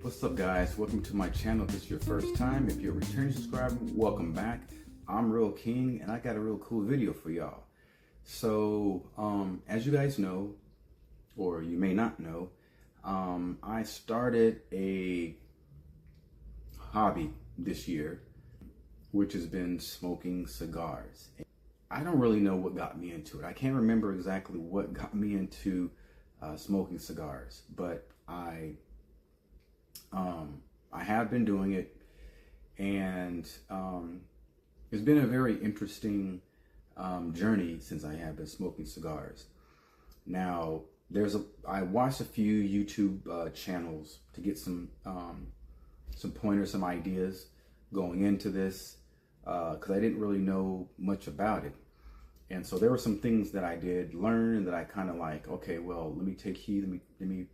What's up, guys? Welcome to my channel. If this is your first time, if you're a returning subscriber, welcome back. I'm Ri'LL King and I got a real cool video for y'all. So as you guys know, or you may not know, I started a hobby this year, which has been smoking cigars. I don't really know what got me into it. I can't remember exactly what got me into smoking cigars, but I have been doing it, and it's been a very interesting journey since I have been smoking cigars. Now, I watched a few YouTube channels to get some pointers, some ideas going into this, because I didn't really know much about it. And so there were some things that I did learn that I kind of like, okay, well, let me take heed, let me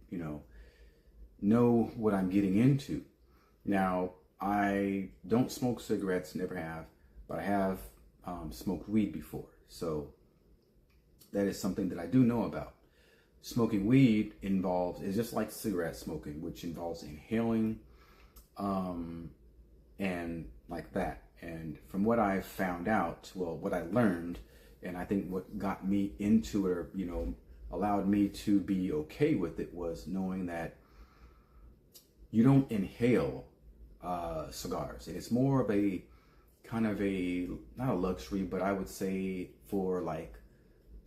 know what I'm getting into. Now, I don't smoke cigarettes, never have, but I have smoked weed before. So that is something that I do know about. Smoking weed is just like cigarette smoking, which involves inhaling and like that. And from what I found out, well, what I learned, and I think what got me into it, or allowed me to be okay with it, was knowing that you don't inhale cigars. And it's more of a kind of not a luxury, but I would say for like,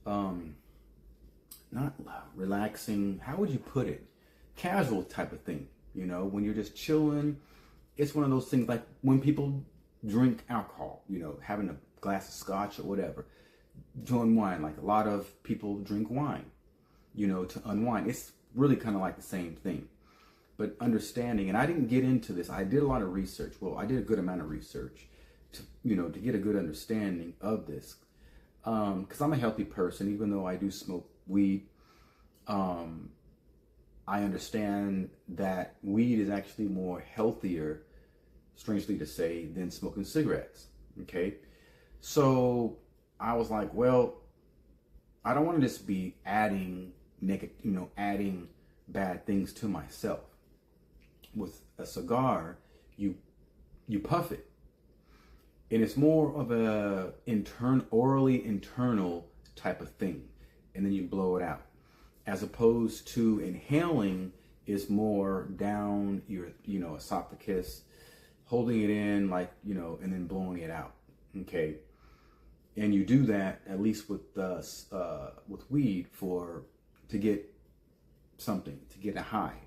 not relaxing, how would you put it? Casual type of thing, when you're just chilling. It's one of those things like when people drink alcohol, having a glass of scotch or whatever, enjoying wine. Like a lot of people drink wine, to unwind. It's really kind of like the same thing. But understanding, and I didn't get into this. I did a lot of research. Well, I did a good amount of research to get a good understanding of this. Because I'm a healthy person, even though I do smoke weed. I understand that weed is actually more healthier, strangely to say, than smoking cigarettes. Okay, so I was like, well, I don't want to just be adding adding bad things to myself. With a cigar, you puff it, and it's more of a orally internal type of thing, and then you blow it out, as opposed to inhaling is more down your esophagus, holding it in, like and then blowing it out. Okay, and you do that at least with weed to get something, to get a high,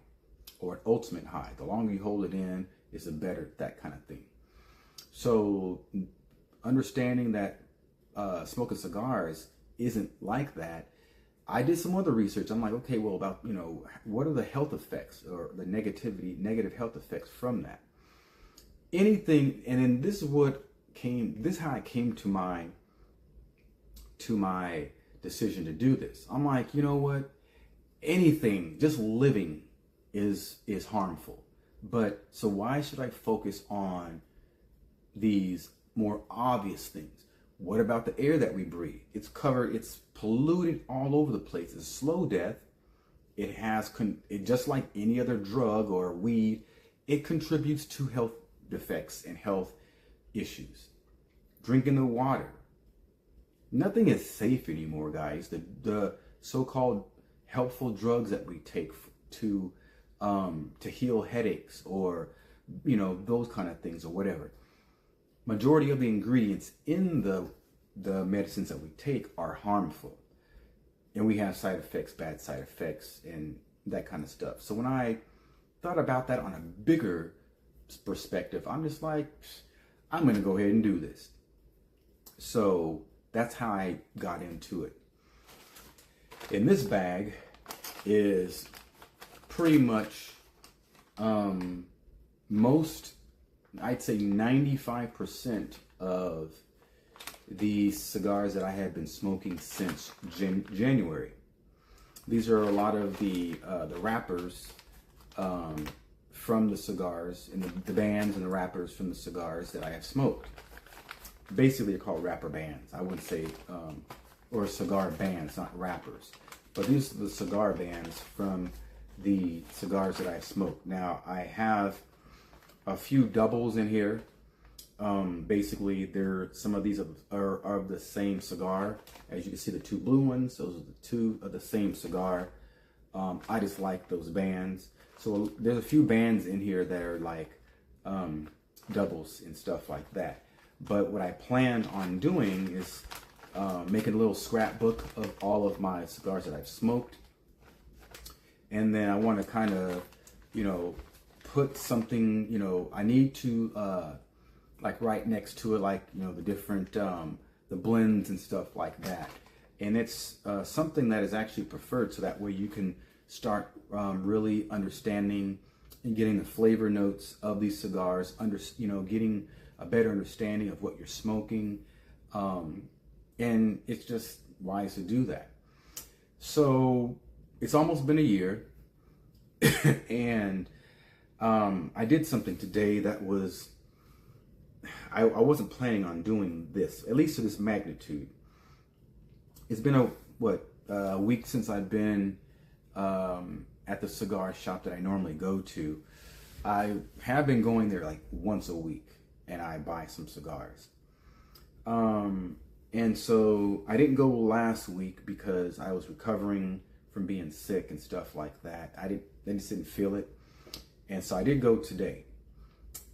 or an ultimate high. The longer you hold it in, is the better, that kind of thing. So understanding that smoking cigars isn't like that, I did some other research. I'm like, okay, well, about what are the health effects, or the negative health effects from that? Anything, and then this is how I came to my decision to do this. I'm like, you know what? Anything, just living is harmful. But so why should I focus on these more obvious things? What about the air that we breathe? It's polluted all over the place. It's slow death. It just like any other drug or weed, it contributes to health defects and health issues. Drinking the water. Nothing is safe anymore, guys. The so-called helpful drugs that we take to heal headaches, or those kind of things, or whatever. Majority of the ingredients in the medicines that we take are harmful, and we have side effects, bad side effects, and that kind of stuff. So when I thought about that on a bigger perspective, I'm just like, I'm gonna go ahead and do this. So that's how I got into it. In this bag is pretty much I'd say 95% of the cigars that I have been smoking since January. These are a lot of the wrappers from the cigars, and the bands and the wrappers from the cigars that I have smoked. Basically, they're called wrapper bands. I wouldn't say, or cigar bands, not wrappers. But these are the cigar bands from the cigars that I smoke. Now, I have a few doubles in here. Basically, some of these are of the same cigar. As you can see, the two blue ones, those are the two of the same cigar. I just like those bands. So there's a few bands in here that are like doubles and stuff like that. But what I plan on doing is making a little scrapbook of all of my cigars that I've smoked. And then I want to kind of, put something, I need to like right next to it, like, the different, the blends and stuff like that. And it's something that is actually preferred, so that way you can start really understanding and getting the flavor notes of these cigars, getting a better understanding of what you're smoking. And it's just wise to do that. So it's almost been a year and I did something today that was, I wasn't planning on doing this, at least to this magnitude. It's been a week since I've been at the cigar shop that I normally go to. I have been going there like once a week, and I buy some cigars. And so I didn't go last week because I was recovering from being sick and stuff like that. I just didn't feel it. And so I did go today.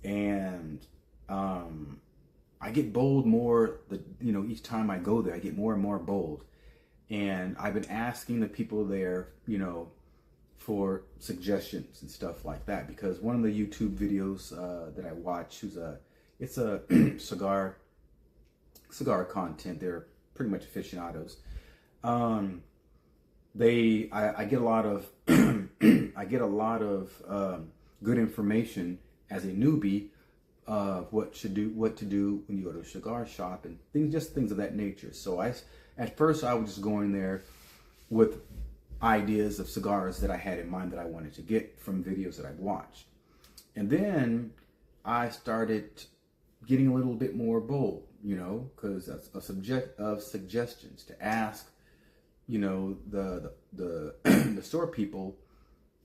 And I get bold more, each time I go there, I get more and more bold. And I've been asking the people there, for suggestions and stuff like that, because one of the YouTube videos that I watch, it's a cigar content. They're pretty much aficionados. I get a lot of good information as a newbie of what to do when you go to a cigar shop and things of that nature. So at first I was just going there with ideas of cigars that I had in mind that I wanted to get from videos that I've watched. And then I started getting a little bit more bold, because that's a subject of suggestions, to ask, the store people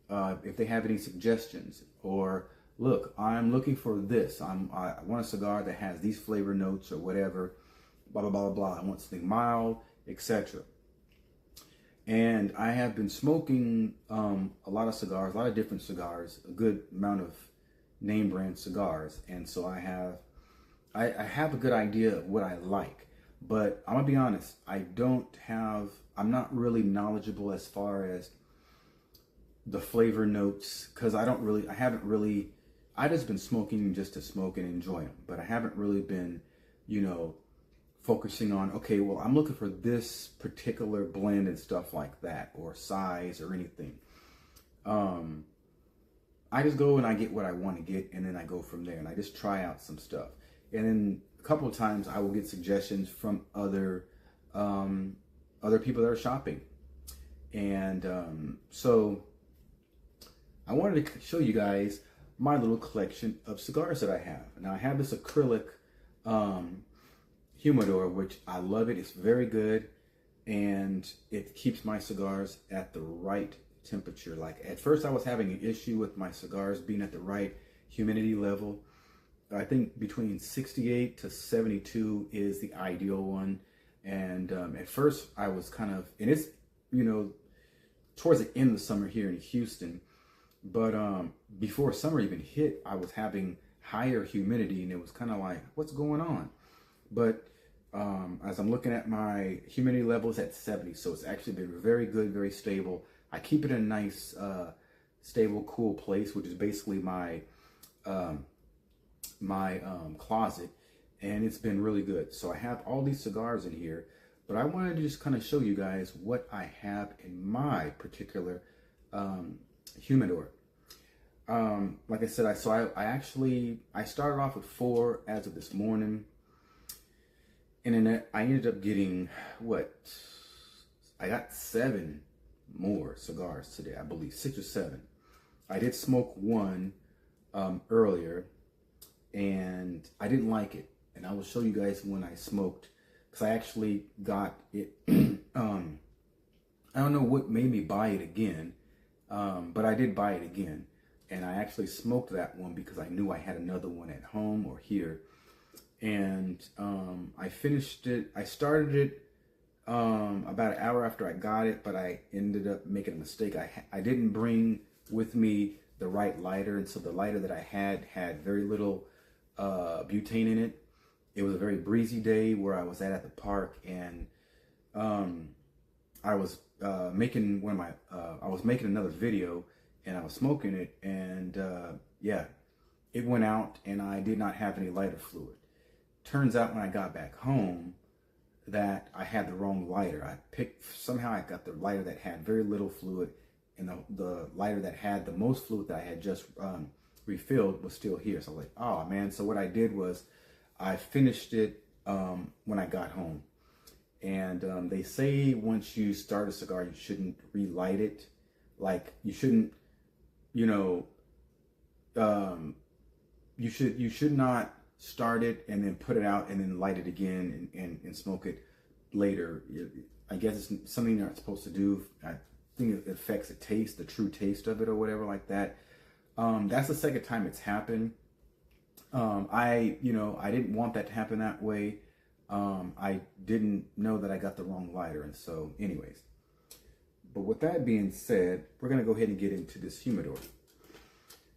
if they have any suggestions, or look, I'm looking for this. I want a cigar that has these flavor notes or whatever, blah, blah, blah, blah. I want something mild, etc. And I have been smoking a lot of cigars, a lot of different cigars, a good amount of name brand cigars. And so I have a good idea of what I like. But I'm gonna be honest, I'm not really knowledgeable as far as the flavor notes, because I just been smoking just to smoke and enjoy them. But I haven't really been, focusing on, okay, well, I'm looking for this particular blend and stuff like that, or size or anything. I just go and I get what I want to get, and then I go from there, and I just try out some stuff. And then a couple of times I will get suggestions from other people that are shopping. And so I wanted to show you guys my little collection of cigars that I have. Now I have this acrylic humidor, which I love it. It's very good, and it keeps my cigars at the right temperature. Like at first I was having an issue with my cigars being at the right humidity level. I think between 68 to 72 is the ideal one. And at first I was and it's, towards the end of the summer here in Houston. But before summer even hit, I was having higher humidity, and it was kind of like, what's going on? But as I'm looking at my humidity levels at 70, so it's actually been very good, very stable. I keep it in a nice, stable, cool place, which is basically my closet, and it's been really good. So I have all these cigars in here, but I wanted to just kind of show you guys what I have in my particular humidor. Like I said, I started off with 4 as of this morning, and then I ended up getting I got 7 more cigars today, I believe 6 or 7. I did smoke one earlier, and I didn't like it, and I will show you guys when I smoked, because I actually got it. I don't know what made me buy it again. But I did buy it again, and I actually smoked that one because I knew I had another one at home or here. And I finished it. I started it about an hour after I got it, but I ended up making a mistake. I didn't bring with me the right lighter, and so the lighter that I had very little butane in it. It was a very breezy day where I was at the park, and I was making I was making another video, and I was smoking it, and yeah, it went out, and I did not have any lighter fluid. Turns out when I got back home that I had the wrong lighter. Somehow I got the lighter that had very little fluid, and the lighter that had the most fluid that I had just refilled was still here. So I was like, oh man. So what I did was I finished it when I got home. And they say once you start a cigar, you shouldn't relight it. Like you shouldn't, you know, you should not start it and then put it out and then light it again and smoke it later. I guess it's something you're not supposed to do. I think it affects the taste, the true taste of it or whatever like that. That's the second time it's happened. I didn't want that to happen that way. I didn't know that I got the wrong lighter. And so anyways, but with that being said, we're going to go ahead and get into this humidor.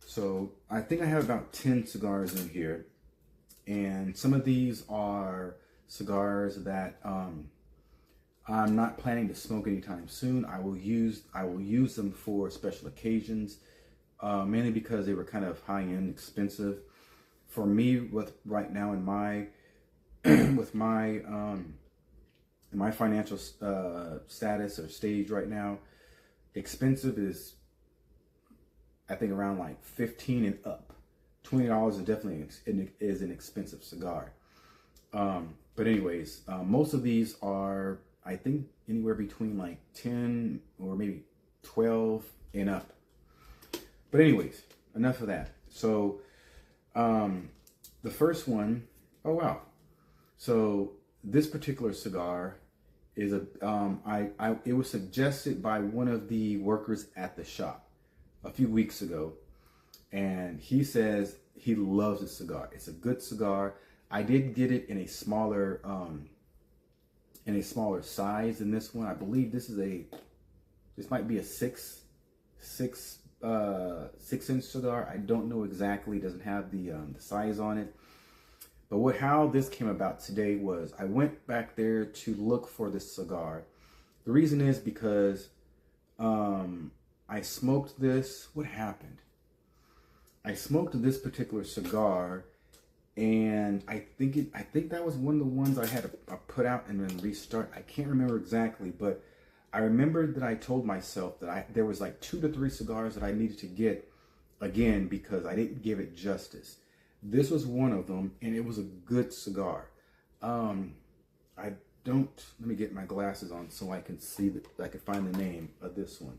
So I think I have about 10 cigars in here. And some of these are cigars that I'm not planning to smoke anytime soon. I will use them for special occasions, mainly because they were kind of high-end, expensive. For me, with right now in my with my financial status or stage right now, expensive is I think around like $15 and up. $20 is definitely an expensive cigar. But anyways, most of these are, I think, anywhere between like 10 or maybe 12 and up. But anyways, enough of that. So the first one, oh wow. So this particular cigar is it was suggested by one of the workers at the shop a few weeks ago. And he says he loves this cigar. It's a good cigar. I did get it in a smaller size than this one. I believe this might be a six inch cigar. I don't know exactly. It doesn't have the size on it. But how this came about today was I went back there to look for this cigar. The reason is because I smoked this. What happened? I smoked this particular cigar, and I think that was one of the ones I had to put out and then restart. I can't remember exactly, but I remembered that I told myself that there was like 2 to 3 cigars that I needed to get again because I didn't give it justice. This was one of them, and it was a good cigar. Let me get my glasses on so I can see I can find the name of this one.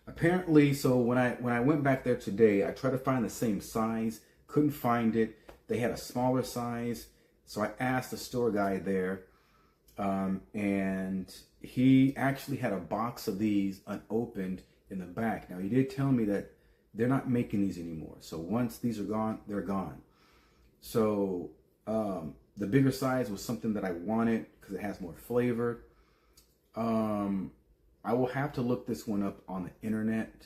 Apparently, so when I went back there today, I tried to find the same size, couldn't find it. They had a smaller size, so I asked the store guy there, and he actually had a box of these unopened in the back. Now, he did tell me that they're not making these anymore. So once these are gone, they're gone. So the bigger size was something that I wanted because it has more flavor. I will have to look this one up on the internet.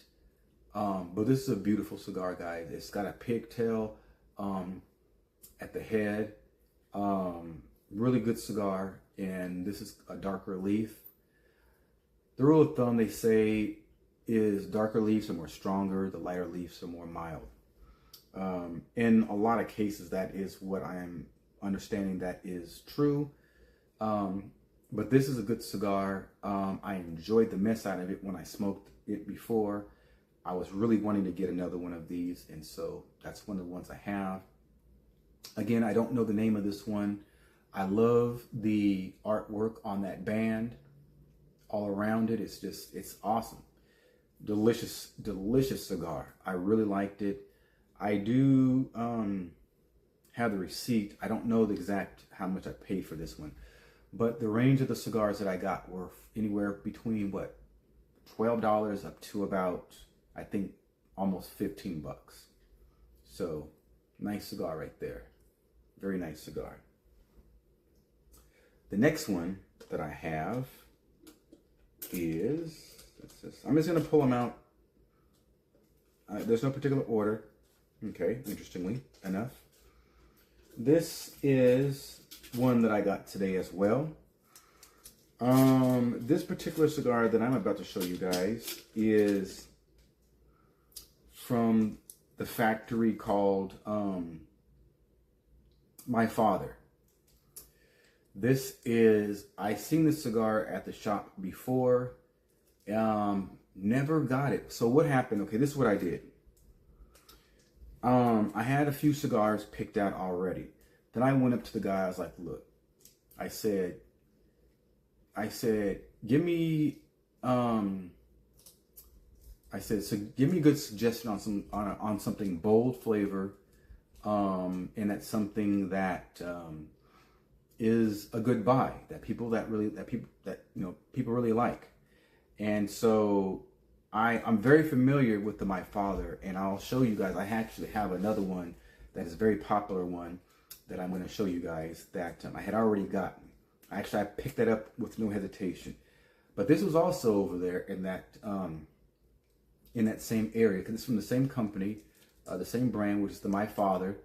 But this is a beautiful cigar, guys. It's got a pigtail at the head. Really good cigar. And this is a darker leaf. The rule of thumb, they say, is darker leaves are more stronger, the lighter leaves are more mild. In a lot of cases, that is what I am understanding that is true. But this is a good cigar. I enjoyed the mess out of it when I smoked it before. I was really wanting to get another one of these, and so that's one of the ones I have. Again, I don't know the name of this one. I love the artwork on that band all around it. It's awesome. Delicious, delicious cigar. I really liked it. I do have the receipt. I don't know the exact how much I paid for this one, but the range of the cigars that I got were anywhere between what, $12 up to about, I think, almost 15 bucks. So nice cigar right there. Very nice cigar. The next one that I have is, I'm just going to pull them out. There's no particular order. Okay, interestingly enough. This is one that I got today as well. This particular cigar that I'm about to show you guys is from the factory called My Father. This is, I seen this cigar at the shop before, never got it. So what happened? Okay, this is what I did. I had a few cigars picked out already. Then I went up to the guy. I was like, look, I said, give me, so give me a good suggestion on something bold flavor, and that's something that is a good buy that people really like. And so I'm very familiar with the My Father, and I'll show you guys. I actually have another one that is a very popular one that I'm going to show you guys that I had already gotten. Actually, I picked that up with no hesitation. But this was also over there in that same area, because it's from the same company, the same brand, which is the My Father.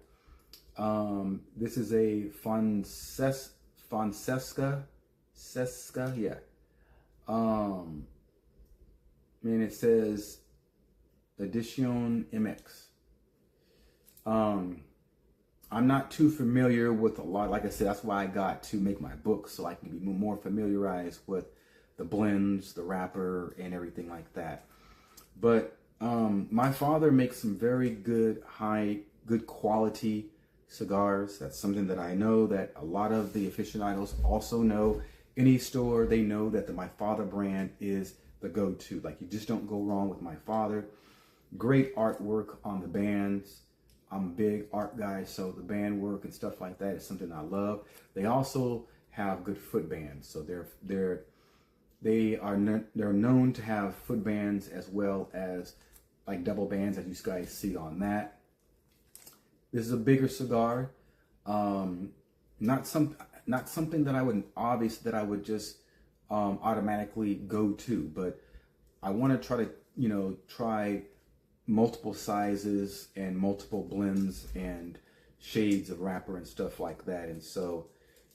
This is a Francesca, yeah. And it says Edition MX. I'm not too familiar with a lot. Like I said, that's why I got to make my book, so I can be more familiarized with the blends, the wrapper, and everything like that. But My Father makes some very good quality cigars. That's something that I know that a lot of the aficionados also know. Any store, they know that the My Father brand is the go-to. Like, you just don't go wrong with My Father. Great artwork on the bands. I'm a big art guy, so the band work and stuff like that is something I love. They also have good foot bands, so they're known to have foot bands as well as like double bands, as you guys see on that. This is a bigger cigar. Not something that I would just automatically go to, but I want to try to try multiple sizes and multiple blends and shades of wrapper and stuff like that. And so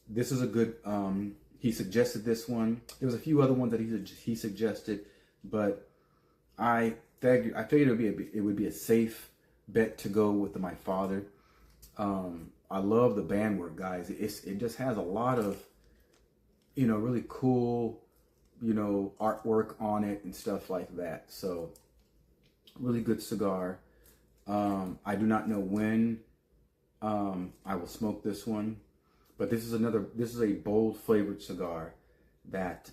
this is a good, he suggested this one. There was a few other ones that he suggested, but I figured it would be a safe bet to go with the My Father. I love the band work, guys. It just has a lot of really cool artwork on it and stuff like that. So really good cigar. I do not know when I will smoke this one, but this is a bold flavored cigar that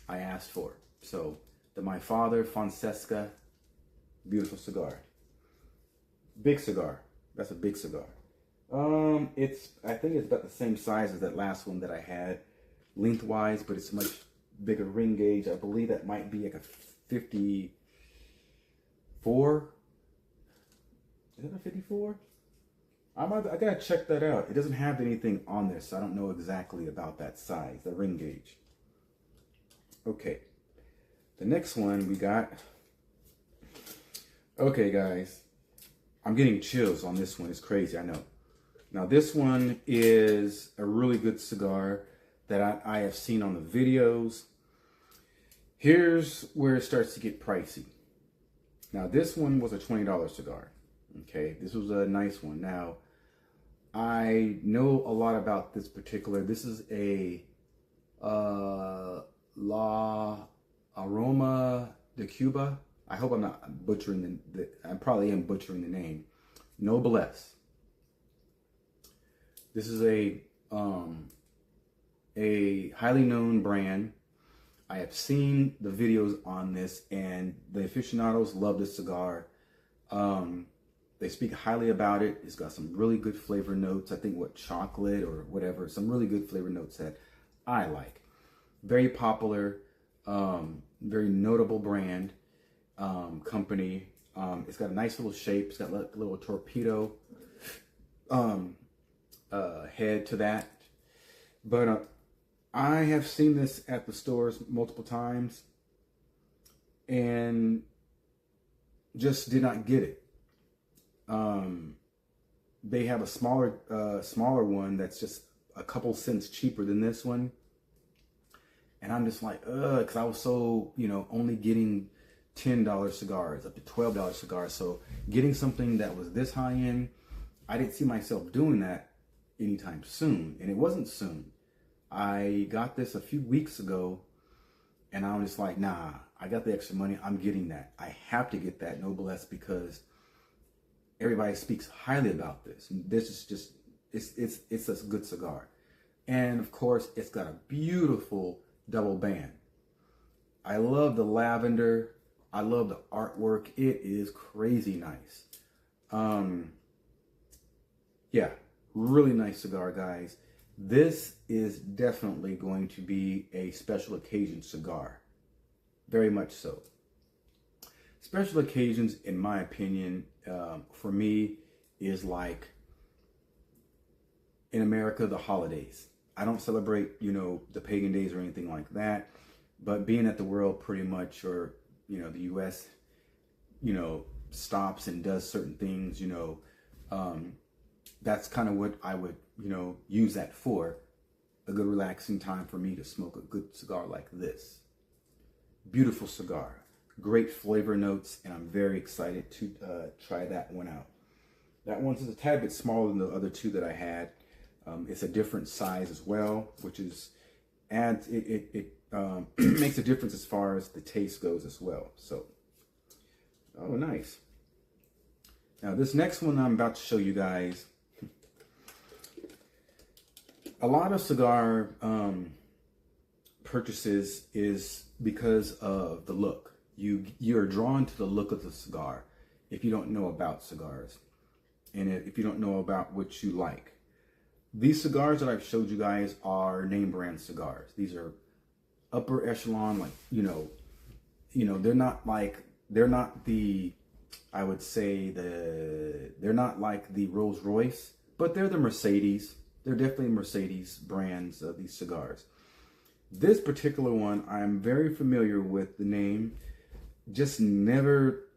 I asked for. So the My Father Francesca, beautiful cigar. Big cigar. That's a big cigar. I think it's about the same size as that last one that I had lengthwise, but it's a much bigger ring gauge. I believe that might be like a 54. Is it a 54? I gotta check that out. It doesn't have anything on there, so I don't know exactly about that size, the ring gauge. Okay, the next one we got. Okay, guys, I'm getting chills on this one. It's crazy, I know. Now this one is a really good cigar that I have seen on the videos. Here's where it starts to get pricey. Now this one was a $20 cigar. Okay, this was a nice one. Now I know a lot about this particular. This is a La Aroma de Cuba. I hope I'm not butchering I probably am butchering the name. Noblesse. This is a highly known brand. I have seen the videos on this, and the aficionados love this cigar. They speak highly about it. It's got some really good flavor notes. I think chocolate or whatever. Some really good flavor notes that I like. Very popular. very notable brand, company. It's got a nice little shape. It's got a little torpedo head to that. But I have seen this at the stores multiple times and just did not get it. They have a smaller one that's just a couple cents cheaper than this one. And I'm just like, because I was so, only getting $10 cigars up to $12 cigars. So getting something that was this high end, I didn't see myself doing that anytime soon. And it wasn't soon. I got this a few weeks ago and I'm just like, nah, I got the extra money. I'm getting that. I have to get that Noblesse because everybody speaks highly about this. And this is just, it's a good cigar. And of course, it's got a beautiful double band. I love the lavender. I love the artwork. It is crazy nice. Yeah, really nice cigar, guys. This is definitely going to be a special occasion cigar. Very much so. Special occasions, in my opinion, for me, is like in America, the holidays. I don't celebrate, the pagan days or anything like that. But being that the world pretty much, or, the U.S., stops and does certain things, that's kind of what I would, use that for. A good relaxing time for me to smoke a good cigar like this. Beautiful cigar. Great flavor notes, and I'm very excited to try that one out. That one's a tad bit smaller than the other two that I had. It's a different size as well, which is it makes a difference as far as the taste goes as well. So, oh, nice. Now this next one I'm about to show you guys. A lot of cigar purchases is because of the look. You're drawn to the look of the cigar if you don't know about cigars, and if you don't know about what you like. These cigars that I've showed you guys are name brand cigars. These are upper echelon, like, they're not the, I would say they're not like the Rolls Royce, but they're the Mercedes. They're definitely Mercedes brands of these cigars. This particular one, I'm very familiar with the name, just never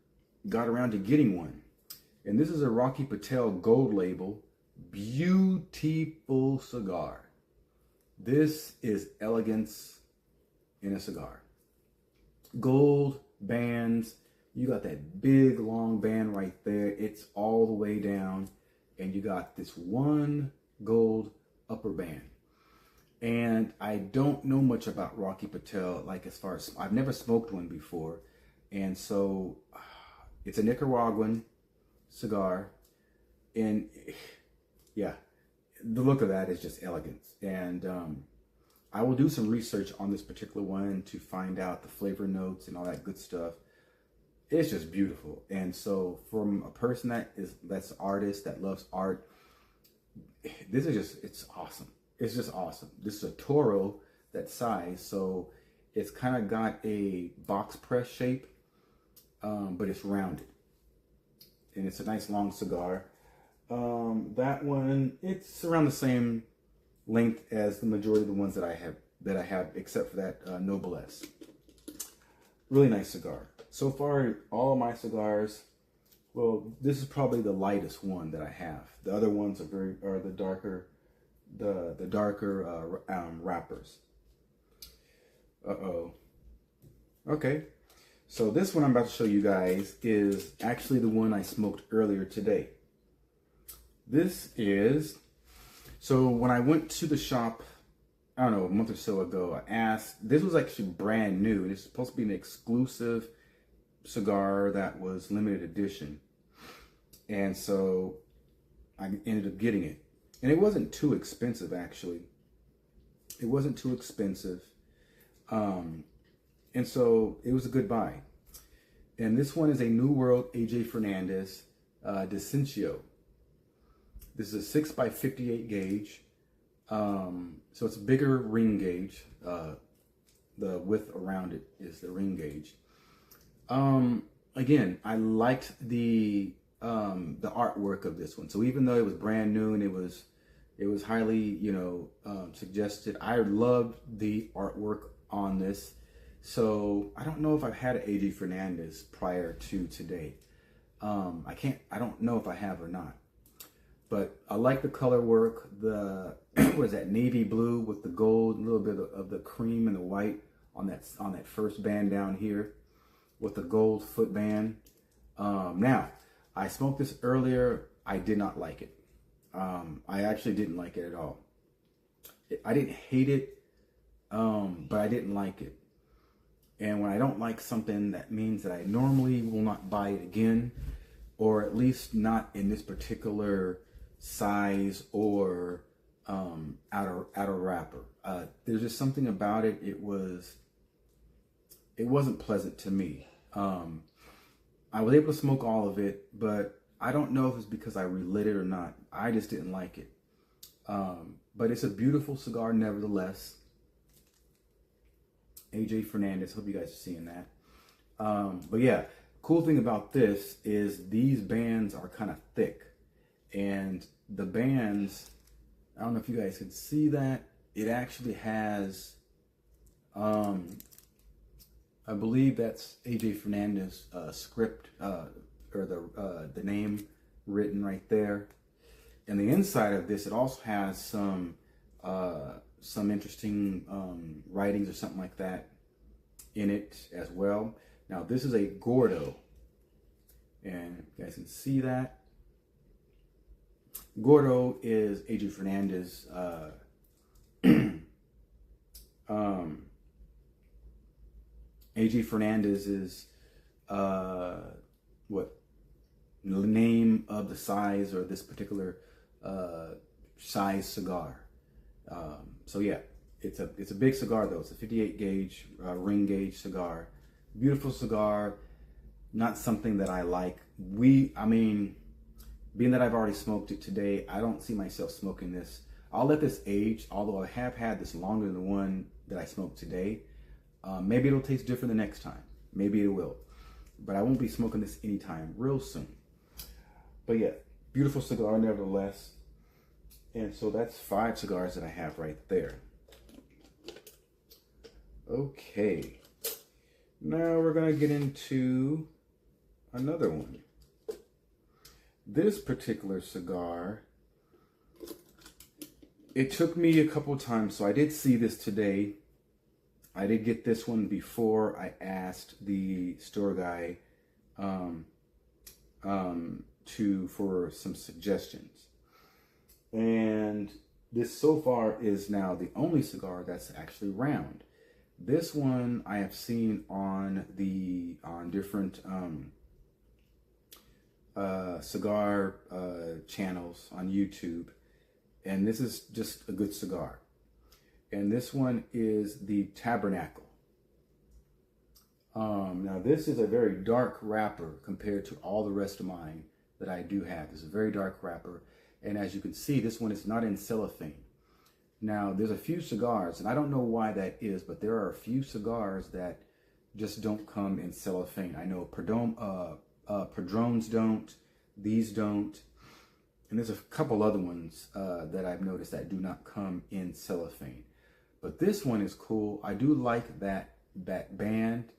got around to getting one. And this is a Rocky Patel Gold Label. Beautiful cigar. This is elegance in a cigar. Gold bands. You got that big long band right there. It's all the way down. And you got this one gold upper band. And I don't know much about Rocky Patel, like as far as, I've never smoked one before. And so it's a Nicaraguan cigar. And yeah, the look of that is just elegance. And I will do some research on this particular one to find out the flavor notes and all that good stuff. It's just beautiful. And so from a person that's an artist, that loves art, this is just, it's awesome. It's just awesome. This is a Toro, that size. So it's kind of got a box press shape, but it's rounded. And it's a nice long cigar. That one, it's around the same length as the majority of the ones that I have, except for that Noblesse. Really nice cigar. So far, all of my cigars, well, this is probably the lightest one that I have. The other ones are the darker wrappers. Okay. So this one I'm about to show you guys is actually the one I smoked earlier today. This is, so when I went to the shop, I don't know, a month or so ago, I asked, this was actually brand new. It's supposed to be an exclusive cigar that was limited edition. And so I ended up getting it. And it wasn't too expensive, actually. It wasn't too expensive. And so it was a good buy. And this one is a New World AJ Fernandez Desencio. This is a 6x58 gauge. So it's a bigger ring gauge the width around it is the ring gauge. Again, I liked the artwork of this one. So even though it was brand new and it was highly, you know, suggested, I loved the artwork on this. So I don't know if I've had an AJ Fernandez prior to today. I don't know if I have or not. But I like the color work. The what is that, navy blue with the gold, a little bit of the cream and the white on that first band down here with the gold foot band. Now, I smoked this earlier. I did not like it. I actually didn't like it at all. I didn't hate it, but I didn't like it. And when I don't like something, that means that I normally will not buy it again, or at least not in this particular size or outer wrapper. There's just something about it. It wasn't pleasant to me. I was able to smoke all of it, but I don't know if it's because I relit it or not. I just didn't like it. But it's a beautiful cigar nevertheless. AJ Fernandez, hope you guys are seeing that. But yeah, cool thing about this is these bands are kind of thick. And the bands, I don't know if you guys can see that. It actually has, I believe that's AJ Fernandez script, or the name written right there. And the inside of this, it also has some interesting writings or something like that in it as well. Now this is a Gordo, and you guys can see that. Gordo is AJ Fernandez AJ Fernandez's what name of the size, or this particular size cigar. So yeah, it's a big cigar though. It's a 58 gauge ring gauge cigar. Beautiful cigar. Not something that I like. I mean, being that I've already smoked it today, I don't see myself smoking this. I'll let this age, although I have had this longer than the one that I smoked today. Maybe it'll taste different the next time. Maybe it will. But I won't be smoking this anytime real soon. But yeah, beautiful cigar nevertheless. And so that's 5 cigars that I have right there. Okay. Now we're going to get into another one. This particular cigar, it took me a couple times. So I did see this today. I did get this one before I asked the store guy for some suggestions. And this so far is now the only cigar that's actually round. This one I have seen on different cigar channels on YouTube, and this is just a good cigar. And this one is the Tabernacle. Now this is a very dark wrapper compared to all the rest of mine that I do have. It's a very dark wrapper, and as you can see, this one is not in cellophane. Now there's a few cigars, and I don't know why that is, but there are a few cigars that just don't come in cellophane. I know Padrones don't, these don't, and there's a couple other ones that I've noticed that do not come in cellophane. But this one is cool. I do like that band.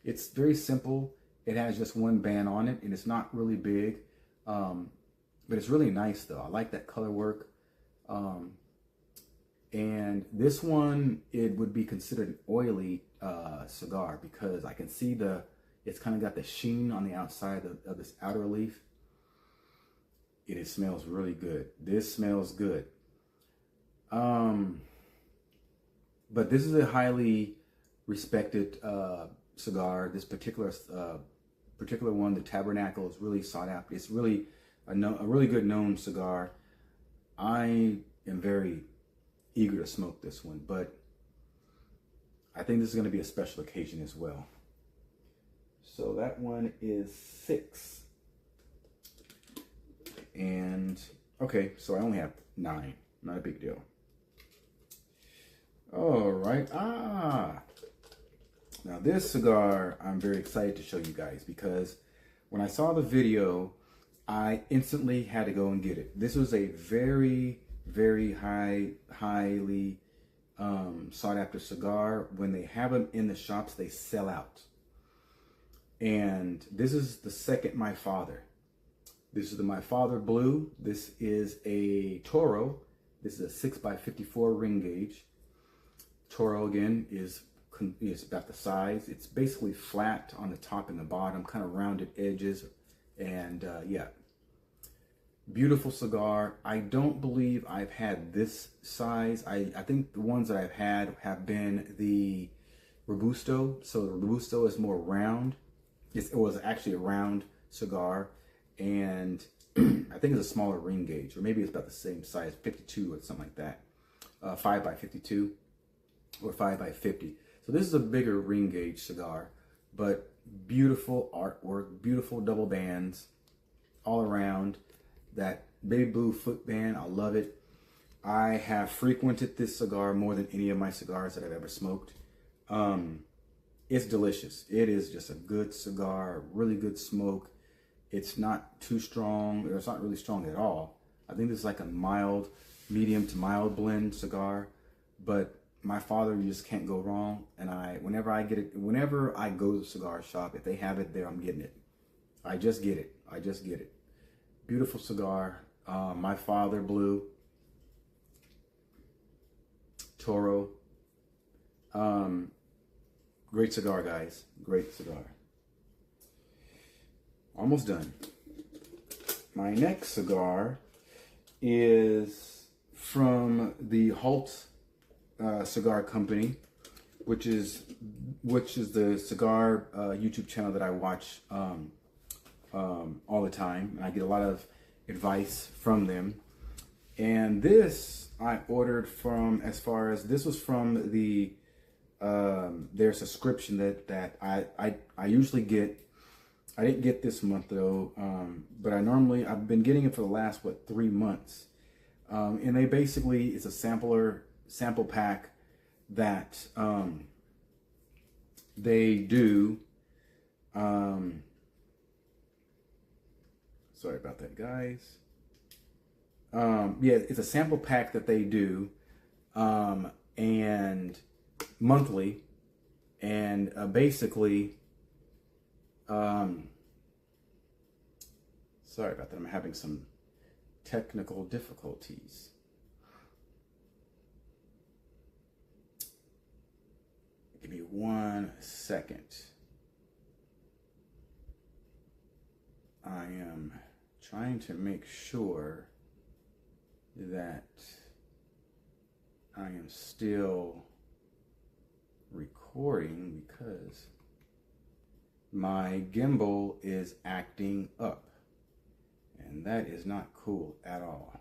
It's very simple. It has just one band on it, and it's not really big, but it's really nice though. I like that color work. And this one, it would be considered an oily cigar, because I can see it's kind of got the sheen on the outside of this outer leaf. It smells really good. This smells good. But this is a highly respected cigar. This particular one, the Tabernacle, is really sought after. It's really a really good known cigar. I am very eager to smoke this one, but I think this is going to be a special occasion as well. So that one is 6. And okay, so I only have 9. Not a big deal. All right. Now this cigar, I'm very excited to show you guys because when I saw the video, I instantly had to go and get it. This was a very, very highly sought after cigar. When they have them in the shops, they sell out. And this is the second My Father. This is the My Father Blue. This is a Toro. This is a 6x54 ring gauge. Toro again is about the size. It's basically flat on the top and the bottom, kind of rounded edges, and yeah, beautiful cigar. I don't believe I've had this size. I think the ones that I've had have been the Robusto. So the Robusto is more round. It was actually a round cigar, and I think it's a smaller ring gauge, or maybe it's about the same size, 52 or something like that, 5x52 or 5x50. So this is a bigger ring gauge cigar, but beautiful artwork, beautiful double bands all around. That baby blue foot band, I love it. I have frequented this cigar more than any of my cigars that I've ever smoked. It's delicious. It is just a good cigar, really good smoke. It's not too strong, or it's not really strong at all. I think this is like a mild, medium to mild blend cigar, but My Father, you just can't go wrong. And whenever I get it, whenever I go to the cigar shop, if they have it there, I'm getting it. I just get it. I just get it. Beautiful cigar. My Father Blue. Toro. Great cigar, guys. Great cigar. Almost done. My next cigar is from the Halt Cigar Company, which is the cigar YouTube channel that I watch all the time, and I get a lot of advice from them. And this I ordered from, as far as this was from the their subscription that I usually get. I didn't get this month though, but I've been getting it for the last 3 months, and they basically, it's a sample pack that they do. Sorry about that, guys. Yeah, it's a sample pack that they do, and monthly, and basically, sorry about that. I'm having some technical difficulties. Give me 1 second. I am trying to make sure that I am still recording, because my gimbal is acting up, and that is not cool at all.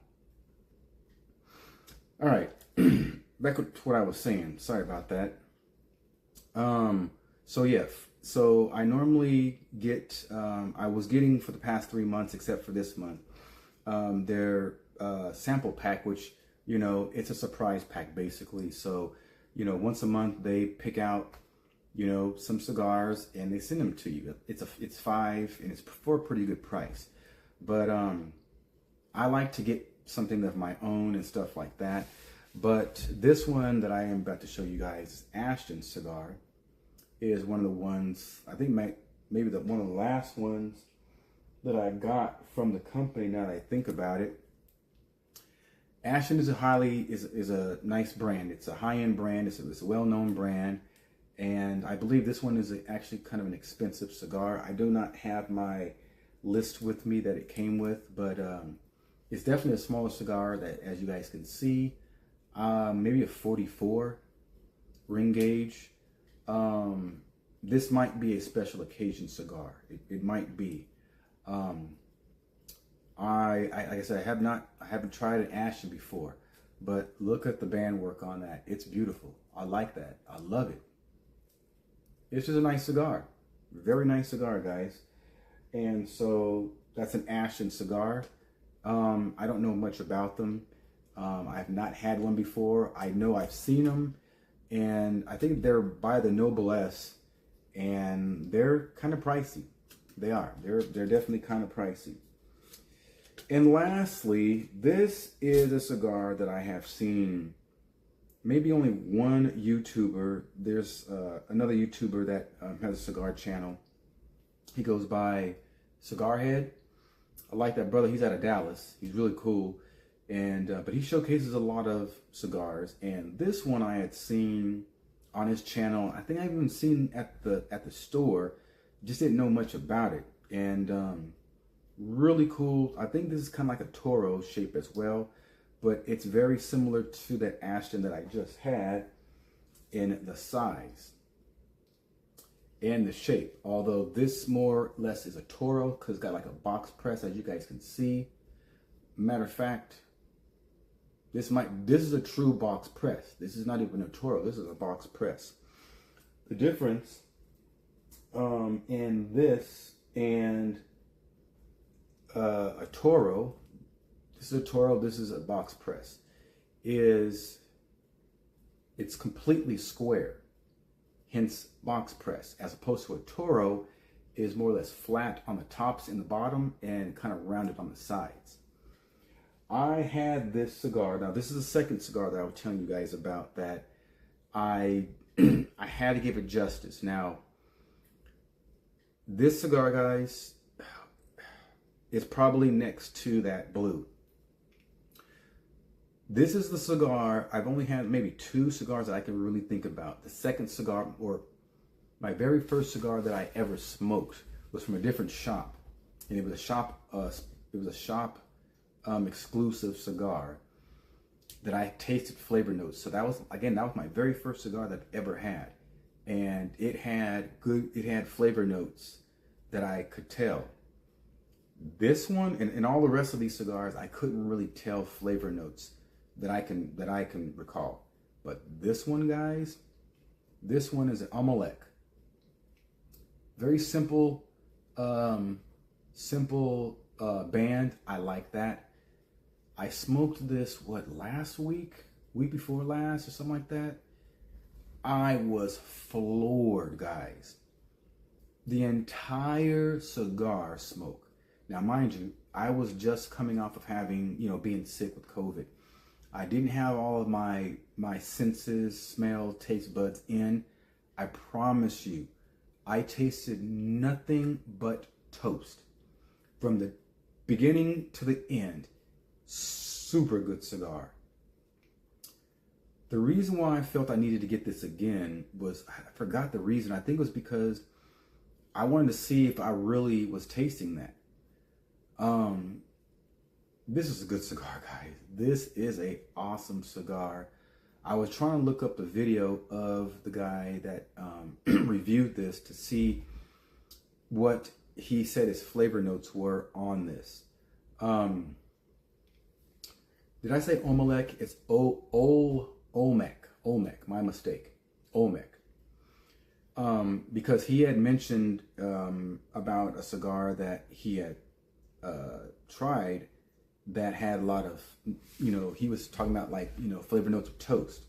All right, back to what I was saying. Sorry about that. So yeah, so I normally get, I was getting for the past 3 months, except for this month, their sample pack, which, you know, it's a surprise pack basically. So, you know, once a month they pick out, you know, some cigars and they send them to you. It's 5, and it's for a pretty good price. But I like to get something of my own and stuff like that. But this one that I am about to show you guys, Ashton cigar, is one of the ones, I think maybe one of the last ones that I got from the company, now that I think about it. Ashton is a nice brand. It's a high-end brand. It's a well-known brand. And I believe this one is actually kind of an expensive cigar. I do not have my list with me that it came with, but it's definitely a smaller cigar that, as you guys can see, maybe a 44 ring gauge. This might be a special occasion cigar. It might be. Like I said, I haven't tried an Ashton before, but look at the band work on that. It's beautiful. I like that. I love it. It's just a nice cigar. Very nice cigar, guys. And so that's an Ashton cigar. I don't know much about them. I've not had one before. I know I've seen them, and I think they're by the Noblesse. and they're kind of pricey. They are. They're definitely kind of pricey. And lastly, this is a cigar that I have seen maybe only one YouTuber. There's another YouTuber that has a cigar channel. He goes by Cigar Head. I like that brother. He's out of Dallas. He's really cool. And but he showcases a lot of cigars. And this one I had seen on his channel. I think I've even seen at the store. Just didn't know much about it. And really cool. I think this is kind of like a Toro shape as well, but it's very similar to that Ashton that I just had in the size and the shape. Although this more or less is a Toro because it's got like a box press, as you guys can see. Matter of fact, this is a true box press. This is not even a Toro. This is a box press. The difference in this and a Toro, this is a Toro, this is a box press, is it's completely square, hence box press, as opposed to a Toro is more or less flat on the tops and the bottom and kind of rounded on the sides. I had this cigar. Now this is the second cigar that I was telling you guys about that I I had to give it justice. Now this cigar, guys, is probably next to that blue. This is the cigar. I've only had maybe two cigars that I can really think about. The second cigar, or my very first cigar that I ever smoked, was from a different shop, and it was a shop exclusive cigar that I tasted flavor notes. So that was my very first cigar that I've ever had, and it had flavor notes that I could tell. This one and all the rest of these cigars, I couldn't really tell flavor notes that I can recall. But this one, guys, this one is an Amalek. Very simple, band. I like that. I smoked this last week before last, or something like that. I was floored, guys. The entire cigar smoke. Now, mind you, I was just coming off of having, being sick with COVID. I didn't have all of my senses, smell, taste buds in. I promise you, I tasted nothing but toast. From the beginning to the end, super good cigar. The reason why I felt I needed to get this again was, I forgot the reason. I think it was because I wanted to see if I really was tasting that. This is a good cigar, guys. This is a awesome cigar. I was trying to look up the video of the guy that reviewed this to see what he said his flavor notes were on this. Did I say Omelek? It's Olmec. Olmec, my mistake. Olmec. Because he had mentioned about a cigar that he had tried that had a lot of, he was talking about flavor notes of toast.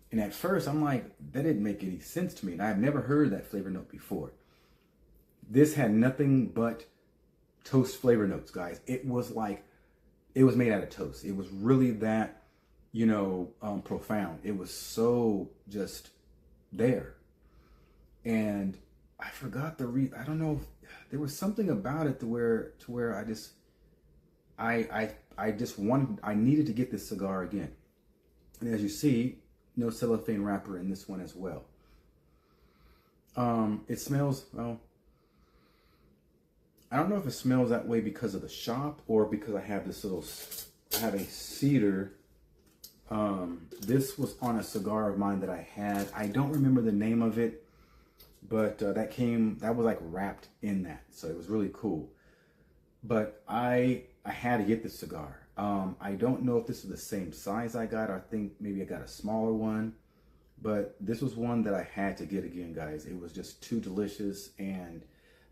And at first I'm like, that didn't make any sense to me. And I've never heard that flavor note before. This had nothing but toast flavor notes, guys. It was made out of toast. It was really that, profound. It was so just there. And I forgot the reason. I don't know. There was something about it to where I needed to get this cigar again. And as you see, no cellophane wrapper in this one as well. It smells, well, I don't know if it smells that way because of the shop or because I have a cedar. This was on a cigar of mine that I had. I don't remember the name of it, but that was like wrapped in that. So it was really cool. But I had to get this cigar. I don't know if this is the same size I got. I think maybe I got a smaller one. But this was one that I had to get again, guys. It was just too delicious. And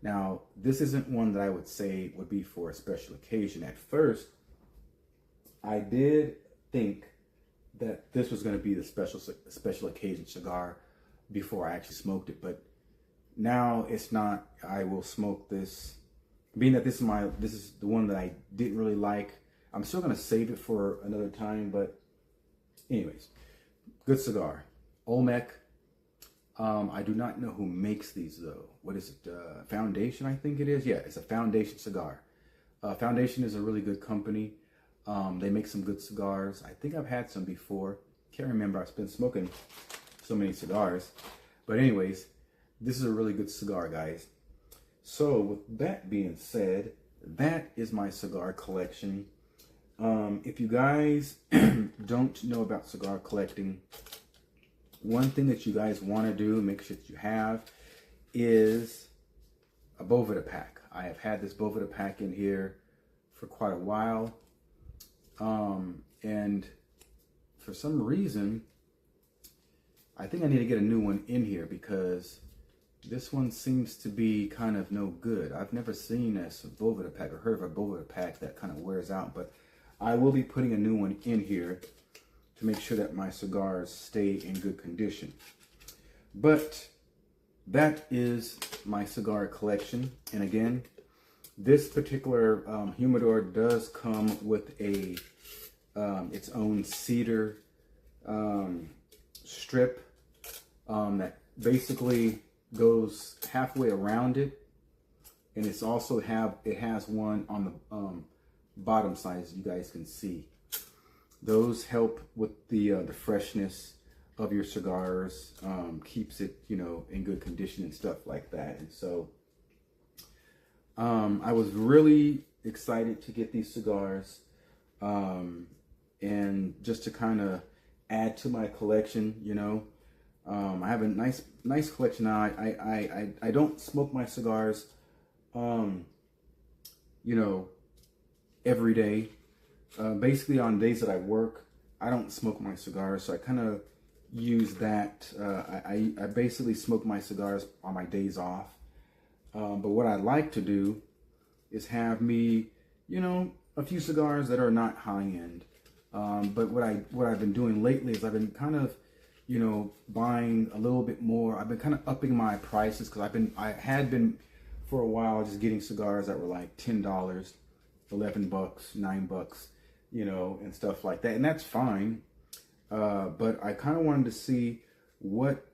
now, this isn't one that I would say would be for a special occasion. At first, I did think that this was going to be the special occasion cigar before I actually smoked it. But now it's not, I will smoke this, being that this is the one that I didn't really like. I'm still going to save it for another time, but anyways, good cigar. Olmec. I do not know who makes these though. What is it? Foundation, I think it is. Yeah, it's a Foundation cigar. Foundation is a really good company. They make some good cigars. I think I've had some before. Can't remember. I've been smoking so many cigars. But anyways, this is a really good cigar, guys. So with that being said, that is my cigar collection. If you guys don't know about cigar collecting, one thing that you guys want to do, make sure that you have, is a Boveda pack. I have had this Boveda pack in here for quite a while. And for some reason, I think I need to get a new one in here because this one seems to be kind of no good. I've never seen a Boveda pack or heard of a Boveda pack that kind of wears out, but I will be putting a new one in here to make sure that my cigars stay in good condition. But that is my cigar collection. And again, this particular humidor does come with a its own cedar strip that basically goes halfway around it, and it's also it has one on the bottom side, as you guys can see. Those help with the freshness of your cigars, keeps it, you know, in good condition and stuff like that. And so I was really excited to get these cigars, and just to kind of add to my collection, you know. I have a nice collection now. I don't smoke my cigars, you know, every day. Basically on days that I work, I don't smoke my cigars, so I kind of use that. I basically smoke my cigars on my days off. But what I like to do is have me, you know, a few cigars that are not high end. But what I've been doing lately is I've been kind of, you know, buying a little bit more. I've been kind of upping my prices because I had been for a while just getting cigars that were like $10, $11, $9, you know, and stuff like that. And that's fine. But I kind of wanted to see what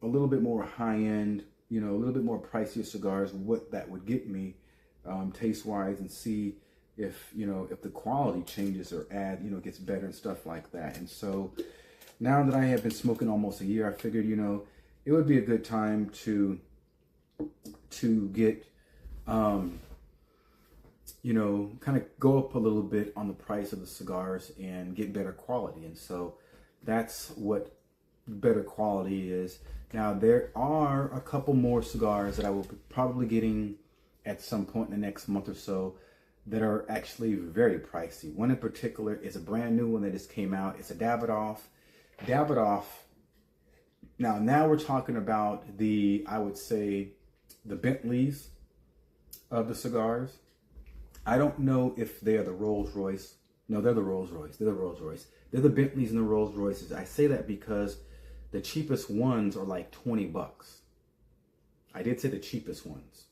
a little bit more high end, you know, a little bit more pricier cigars, what that would get me taste wise, and see if, you know, if the quality changes or you know, gets better and stuff like that. And so now that I have been smoking almost a year, I figured, you know, it would be a good time to get, you know, kind of go up a little bit on the price of the cigars and get better quality. And so that's what better quality is. Now, there are a couple more cigars that I will be probably getting at some point in the next month or so that are actually very pricey. One in particular is a brand new one that just came out. It's a Davidoff. Davidoff. Now we're talking about I would say, the Bentleys of the cigars. I don't know if they are the Rolls Royce. No, they're the Rolls Royce. They're the Rolls Royce. They're the Bentleys and the Rolls Royces. I say that because the cheapest ones are like $20. I did say the cheapest ones.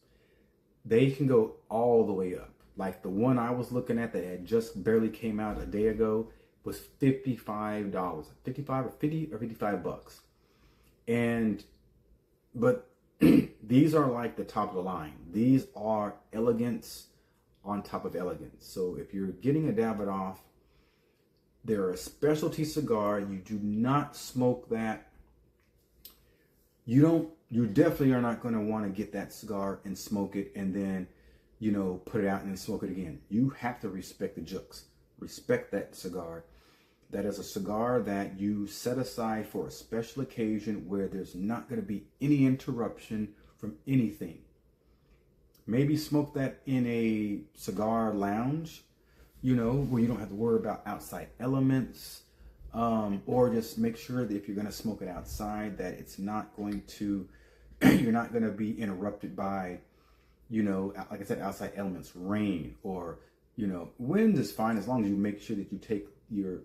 They can go all the way up. Like the one I was looking at that had just barely came out a day ago was $55. 55 or 50 or $55. But these are like the top of the line. These are elegance on top of elegance. So if you're getting a Davidoff, they're a specialty cigar. You do not smoke that. You definitely are not going to want to get that cigar and smoke it and then, you know, put it out and then smoke it again. You have to respect the jukes. Respect that cigar. That is a cigar that you set aside for a special occasion where there's not going to be any interruption from anything. Maybe smoke that in a cigar lounge, you know, where you don't have to worry about outside elements, or just make sure that if you're going to smoke it outside, that it's not going to, you're not going to be interrupted by, you know, like I said, outside elements, rain, or, you know, wind is fine as long as you make sure that you take you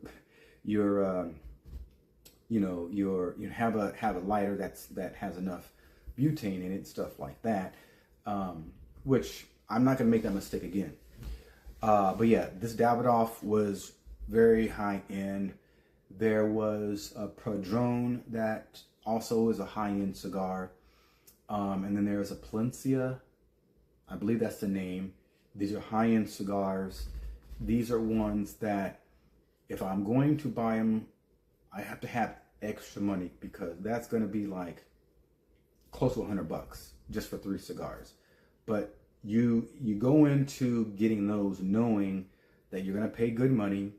have a lighter that has enough butane in it, stuff like that, which I'm not going to make that mistake again. But yeah, this Davidoff was very high end. There was a Padron that also is a high end cigar. And then there's a Palencia. I believe that's the name. These are high end cigars. These are ones that if I'm going to buy them, I have to have extra money, because that's going to be like close to $100 just for 3 cigars. But you go into getting those knowing that you're going to pay good money,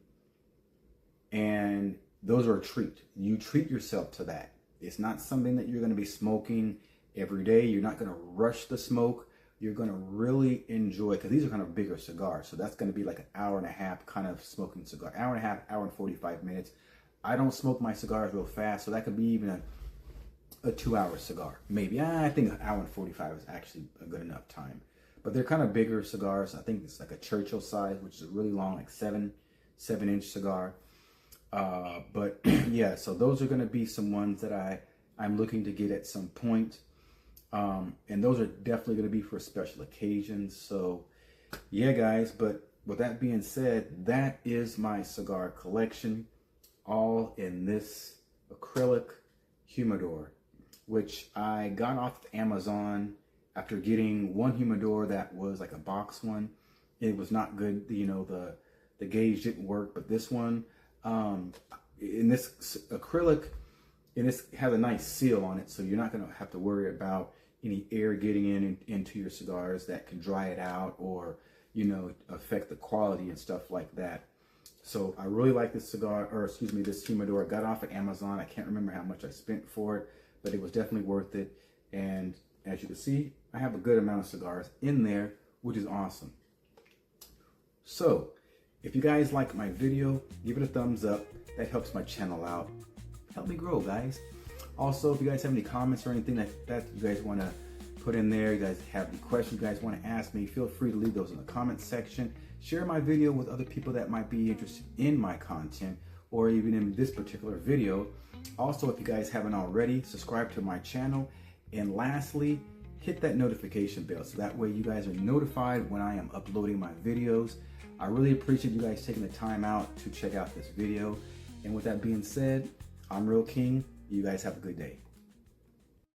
and those are a treat. You treat yourself to that. It's not something that you're going to be smoking every day. You're not going to rush the smoke. You're going to really enjoy, because these are kind of bigger cigars. So that's going to be like an hour and a half kind of smoking cigar. Hour and a half, hour and 45 minutes. I don't smoke my cigars real fast, so that could be even a 2-hour cigar. Maybe. I think an hour and 45 is actually a good enough time. But they're kind of bigger cigars. I think it's like a Churchill size, which is a really long, like 7-inch cigar. But yeah, so those are going to be some ones that I'm looking to get at some point. And those are definitely going to be for special occasions. So yeah, guys, but with that being said, that is my cigar collection, all in this acrylic humidor, which I got off Amazon after getting one humidor that was like a box one. It was not good. You know, the gauge didn't work, but this one, in this acrylic, and this has a nice seal on it, so you're not going to have to worry about any air getting into your cigars that can dry it out, or, you know, affect the quality and stuff like that. So I really like this cigar, or excuse me, this humidor. I got off at Amazon. I can't remember how much I spent for it, but it was definitely worth it. And as you can see, I have a good amount of cigars in there, which is awesome. So if you guys like my video, give it a thumbs up. That helps my channel out. Help me grow, guys. Also, if you guys have any comments or anything that you guys want to put in there, you guys have any questions you guys want to ask me, feel free to leave those in the comments section. Share my video with other people that might be interested in my content, or even in this particular video. Also, if you guys haven't already, subscribe to my channel. And lastly, hit that notification bell, so that way you guys are notified when I am uploading my videos. I really appreciate you guys taking the time out to check out this video. And with that being said, I'm Ri'LL King. You guys have a good day.